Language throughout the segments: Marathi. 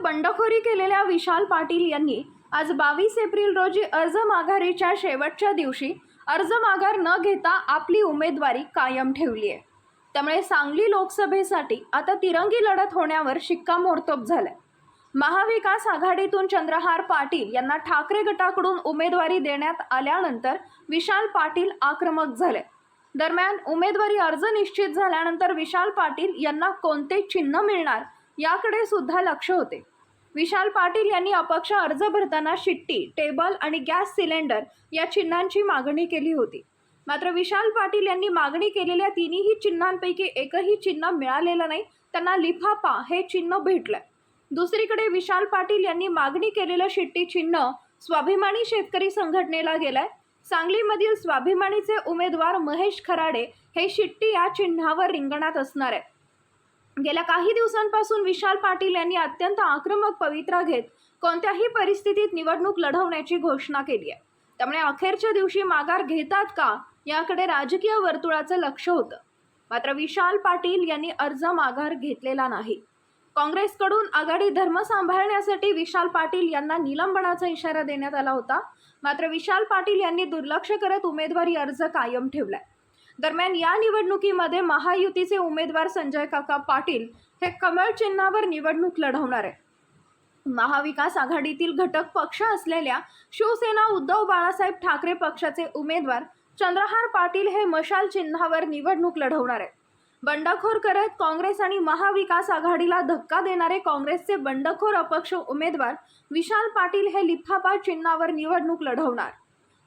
बंडखोरी केलेल्या विशाल पाटील यांनी आज 22 एप्रिल रोजी अर्ज माघारीच्या शेवटच्या दिवशी अर्ज माघार न घेता आपली उमेदवारी कायम ठेवली आहे। त्यामुळे सांगली लोकसभेसाठी आता तिरंगी लढत होण्यावर शिक्कामोर्तब झाले। महाविकास आघाडीतून चंद्रहार पाटील यांना ठाकरे गटाकडून उमेदवारी देण्यात आल्यानंतर विशाल पाटील आक्रमक झाले। दरम्यान उमेदवारी अर्ज निश्चित झाल्यानंतर विशाल पाटील यांना कोणते चिन्ह मिळणार याकडे सुद्धा लक्ष होते। विशाल पाटील यांनी अपक्ष अर्ज भरताना शिट्टी, टेबल आणि गॅस सिलेंडर या चिन्हांची मागणी केली होती। मात्र विशाल पाटील यांनी मागणी केलेल्या तिन्ही चिन्हांपैकी एकही चिन्ह मिळालेलं नाही, त्यांना लिफाफा हे चिन्ह भेटलं। दुसरीकडे विशाल पाटील यांनी मागणी केलेलं शिट्टी चिन्ह स्वाभिमानी शेतकरी संघटनेला गेलंय। सांगलीमधील स्वाभिमानीचे उमेदवार महेश खराडे हे शिट्टी या चिन्हावर रिंगणात असणार आहे। गेल्या काही दिवसांपासून विशाल पाटील यांनी अत्यंत आक्रमक पवित्रा घेत कोणत्याही परिस्थितीत निवडणूक लढवण्याची घोषणा केली आहे। त्यामुळे अखेरच्या दिवशी माघार घेतात का याकडे राजकीय वर्तुळाचं लक्ष होतं। मात्र विशाल पाटील यांनी अर्ज माघार घेतलेला नाही। काँग्रेसकडून आघाडी धर्म सांभाळण्यासाठी विशाल पाटील यांना निलंबनाचा इशारा देण्यात आला होता। मात्र विशाल पाटील यांनी दुर्लक्ष करत उमेदवारी अर्ज कायम ठेवलाय। दरम्यान या निवडणुकीमध्ये महायुतीचे उमेदवार संजय काका पाटील हे कमळ चिन्हावर निवडणूक लढवणार आहे। महाविकास आघाडीतील घटक पक्ष असलेल्या शिवसेना उद्धव बाळासाहेब ठाकरे पक्षाचे उमेदवार चंद्रहार पाटील हे मशाल चिन्हावर निवडणूक लढवणार आहेत। बंडखोर करत काँग्रेस आणि महाविकास आघाडीला धक्का देणारे काँग्रेसचे बंडखोर अपक्ष उमेदवार विशाल पाटील हे लिफाफा चिन्हावर निवडणूक लढवणार।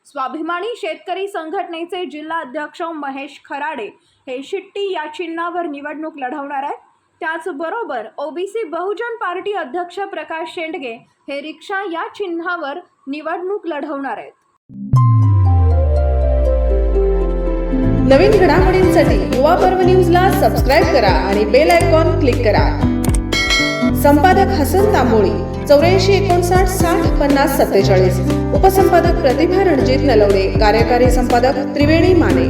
स्वाभिमानी शेतकरी संघटनेचे जिल्हा अध्यक्ष महेश खराडे हे शिट्टी या चिन्हावर निवडणूक लढवणार आहेत। त्याचबरोबर ओबीसी बहुजन पार्टी अध्यक्ष प्रकाश शेंडगे हे रिक्षा या चिन्हावर निवडणूक लढवणार आहेत। नवीन घडामोडींसाठी युवा पर्व न्यूजला सबस्क्राईब करा आणि बेल आयकॉन क्लिक करा। संपादक हसन तांबोळी 8459 60 50 47। उपसंपादक प्रतिभा रणजित नलवडे। कार्यकारी संपादक त्रिवेणी माने।